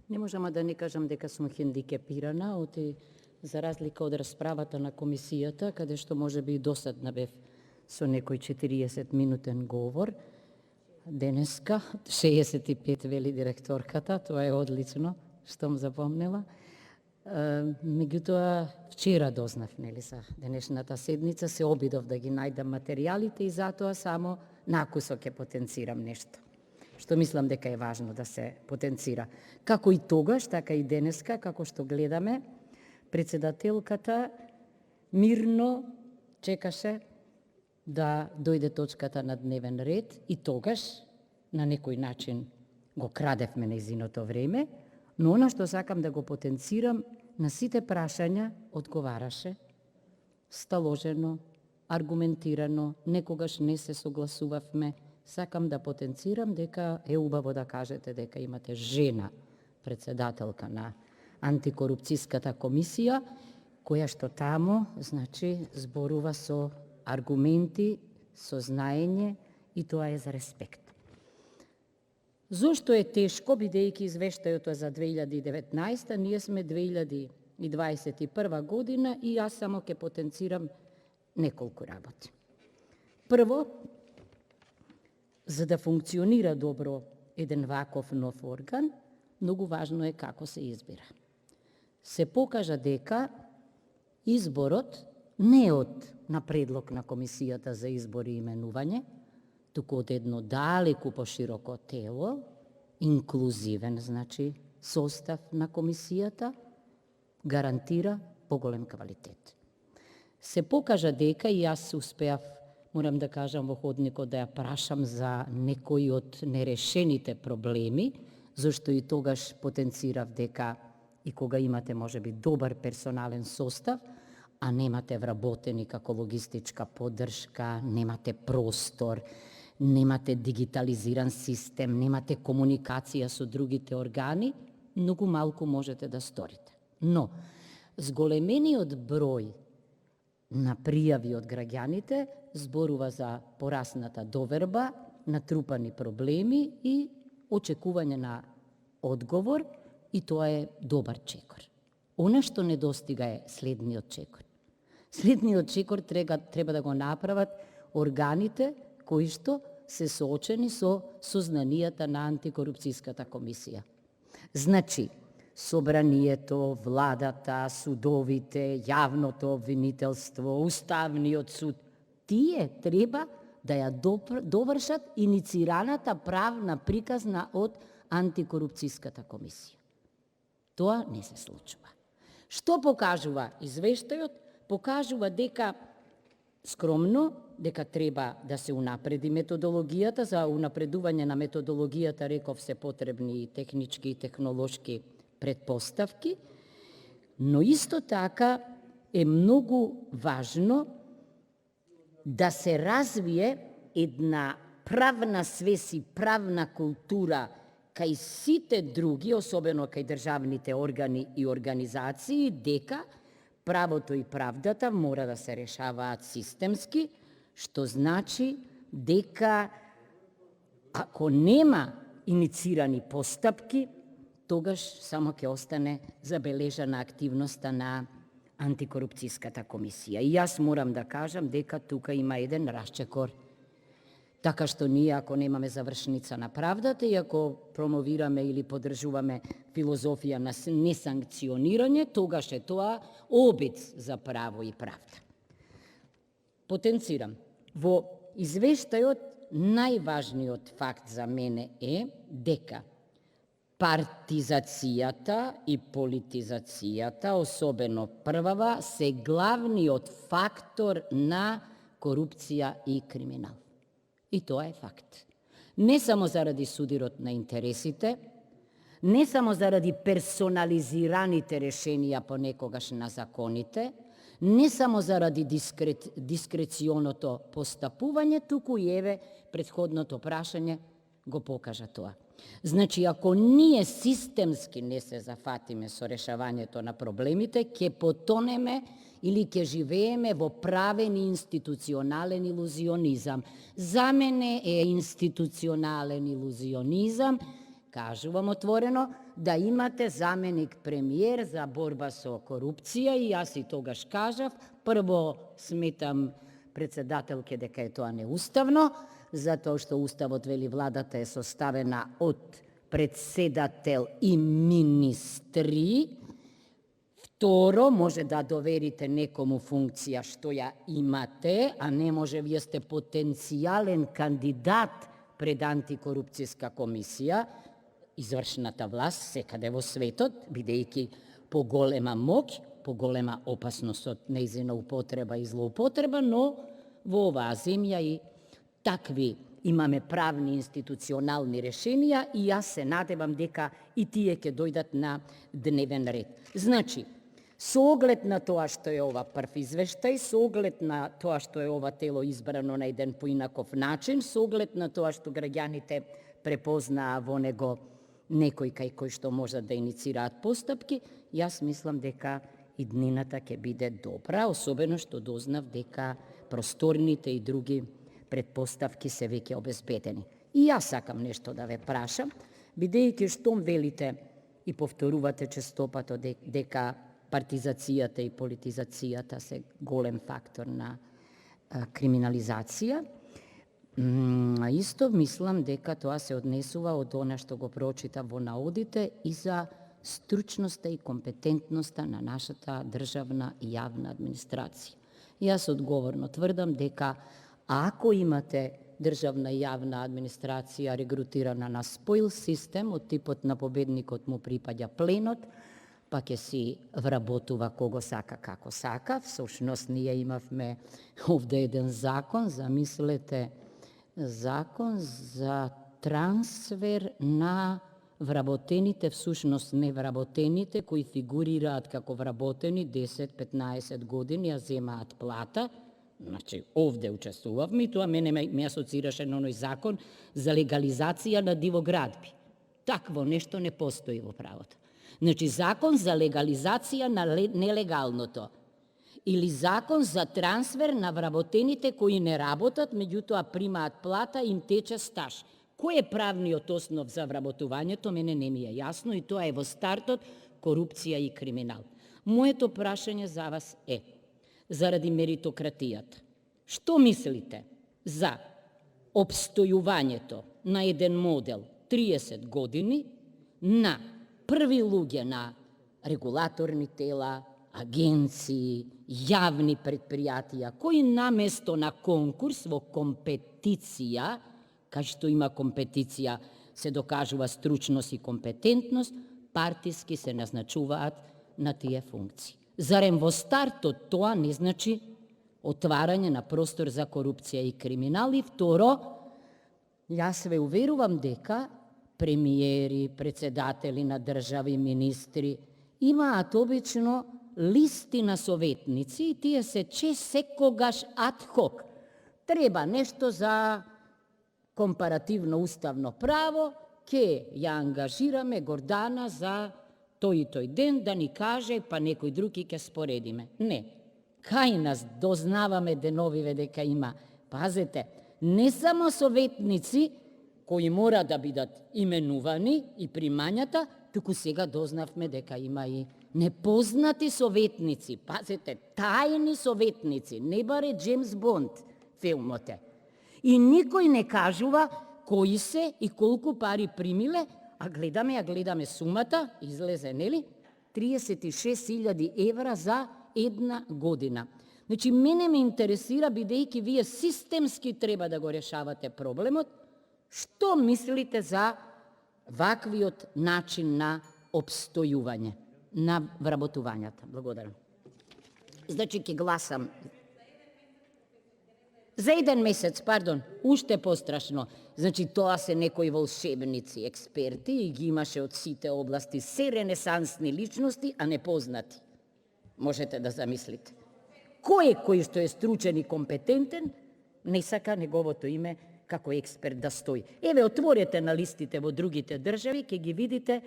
Не можам да не кажам дека сум хендикепирана, за разлика од расправата на комисијата, каде што може би и досадна бев со некој 40-минутен говор. Денеска, 65 вели директорката, тоа е одлично, штом запомнела. Меѓутоа, вчера дознав, нели са, денешната седница, се обидов да ги најдам материјалите и затоа само накусо ќе потенцирам нешто, што мислам дека е важно да се потенцира. Како и тогаш, така и денеска, како што гледаме, председателката мирно чекаше да дојде точката на дневен ред и тогаш на некој начин го крадевме нејзиното време, но она што сакам да го потенцирам, на сите прашања одговараше сталожено, аргументирано, некогаш не се согласувавме. Сакам да потенцирам дека е убаво да кажете дека имате жена председателка на антикорупцијската комисија, која што таму, значи, зборува со аргументи, со знаење и тоа е за респект. Зошто е тешко, бидејќи извештајот е за 2019, ние сме 2021 година и јас само ќе потенцирам неколку работи. Прво, за да функционира добро еден ваков нов орган, многу важно е како се избира. Се покажа дека изборот не е на предлог на Комисијата за избор и именување, туку од едно далеку пошироко тело, инклузивен, значи, состав на комисијата, гарантира поголем квалитет. Се покажа дека, и јас успеав, морам да кажам во ходникот, да ја прашам за некои од нерешените проблеми, зашто и тогаш потенцирав дека и кога имате можеби добар персонален состав, а немате вработени како логистичка поддршка, немате простор, немате дигитализиран систем, немате комуникација со другите органи, многу малку можете да сторите. Но, зголемениот број на пријави од граѓаните зборува за порасната доверба, натрупани проблеми и очекување на одговор, и тоа е добар чекор. Она што недостига е следниот чекор. Следниот чекор треба да го направат органите кои што се соочени со сознанијата на антикорупцијската комисија. Значи, собранието, владата, судовите, јавното обвинителство, уставниот суд, тие треба да ја довршат иницираната правна приказна од антикорупцијската комисија. Тоа не се случува. Што покажува извештајот? Покажува дека скромно, дека треба да се унапреди методологијата. За унапредување на методологијата, реков, се потребни и технички и технолошки предпоставки, но исто така е многу важно да се развие една правна свест и правна култура кај сите други, особено кај државните органи и организации, дека правото и правдата мора да се решаваат системски, што значи дека ако нема иницирани постапки, тогаш само ќе остане забележана активноста на антикорупцијската комисија. И јас морам да кажам дека тука има еден расчекор. Така што ние, ако немаме завршница на правдата и ако промовираме или поддржуваме филозофија на несанкционирање, тогаш е тоа обид за право и правда. Потенцирам. Во извештајот најважниот факт за мене е дека партизацијата и политизацијата, особено првава, се главниот фактор на корупција и криминал. И тоа е факт. Не само заради судирот на интересите, не само заради персонализираните решенија понекогаш на законите, не само заради дискреционото постапување, туку и еве претходното прашање го покажа тоа. Значи, ако ние системски не се зафатиме со решавањето на проблемите, ќе потонеме или ќе живееме во правен институционален илузионизам. За мене е институционален илузионизам, кажувам отворено, да имате заменик премиер за борба со корупција и јас и тогаш кажав, прво сметам председателке дека е тоа неуставно, затоа што уставот вели владата е составена од председател и министри. Второ, може да доверите некому функција што ја имате, а не може вие сте потенцијален кандидат пред антикорупцијска комисија, извршната власт секаде во светот, бидејќи поголема моќ, поголема опасност од нејзина употреба и злоупотреба, но во оваа земја и такви имаме правни институционални решенија и јас се надевам дека и тие ќе дојдат на дневен ред. Значи, со оглед на тоа што е ова прв извештај, со оглед на тоа што е ова тело избрано на еден поинаков начин, со оглед на тоа што граѓаните препознаа во него некој кај кој што можат да иницираат постапки, јас мислам дека и днината ќе биде добра, особено што дознав дека просторните и други предпоставки се веќе обезбедени. И јас сакам нешто да ве прашам, бидејќи штом велите и повторувате честопато дека партизацијата и политизацијата се голем фактор на криминализација, исто мислам дека тоа се однесува од она што го прочитав во наодите и за стручноста и компетентноста на нашата државна и јавна администрација. Јас одговорно тврдам дека ако имате државна и јавна администрација регрутирана на споил систем од типот на победникот му припаѓа пленот, па ќе си вработува кого сака како сака. Всушност ние имавме овде еден закон, замислете, закон за трансфер на вработените, всушност не вработените, кои фигурираат како вработени 10-15 години, а земаат плата. Значи, овде учествувавме и тоа мене ме асоцираше на оној закон за легализација на дивоградби. Такво нешто не постои во правото. Значи, закон за легализација на нелегалното. Или закон за трансфер на вработените кои не работат, меѓутоа примаат плата и им тече стаж. Кој е правниот основ за вработувањето, мене не ми е јасно и тоа е во стартот корупција и криминал. Моето прашање за вас е, заради меритократијата, што мислите за обстојувањето на еден модел 30 години на први луѓе на регулаторни тела, агенции, јавни предпријатија, кои наместо на конкурс во компетиција, кај што има компетиција, се докажува стручност и компетентност, партиски се назначуваат на тие функции. Зарем во стартот тоа не значи отварање на простор за корупција и криминал? И второ, јас ве уверувам дека премиери, председатели на држави, министри имаат обично листи на советници и тие се секогаш адхок. Треба нешто за компаративно уставно право, ќе ја ангажираме Гордана за тој и тој ден да ни каже, па некој други ќе споредиме. Не. Кај нас дознаваме деновиве дека има, пазете, не само советници кои мора да бидат именувани и примањата, туку сега дознавме дека има и непознати советници. Пазете, тајни советници, не баре Джеймс Бонд филмоте. И никој не кажува кои се и колку пари примиле, а гледаме сумата, излезе, нели? 36.000 евра за една година. Значи, мене ме интересира, бидејќи вие системски треба да го решавате проблемот, што мислите за ваквиот начин на обстојување, на вработувањата? Благодарам. Значи, ќе гласам. За еден месец, пардон, уште пострашно. Значи, тоа се некои волшебници, експерти и ги имаше од сите области, се ренесансни личности, а непознати. Можете да замислите. Кој што е стручен и компетентен, не сака неговото име како експерт да стои. Еве, отворете на листите во другите држави, ќе ги видите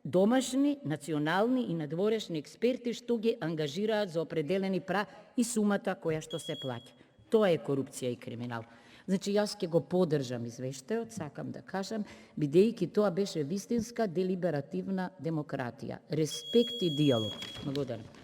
домашни, национални и надворешни експерти што ги ангажираат за определени и сумата која што се плаќа. Тоа е корупција и криминал. Значи, јас ќе го поддржам извештајот, сакам да кажам, бидејќи тоа беше вистинска делиберативна демократија. Респект и диалог. Благодарам.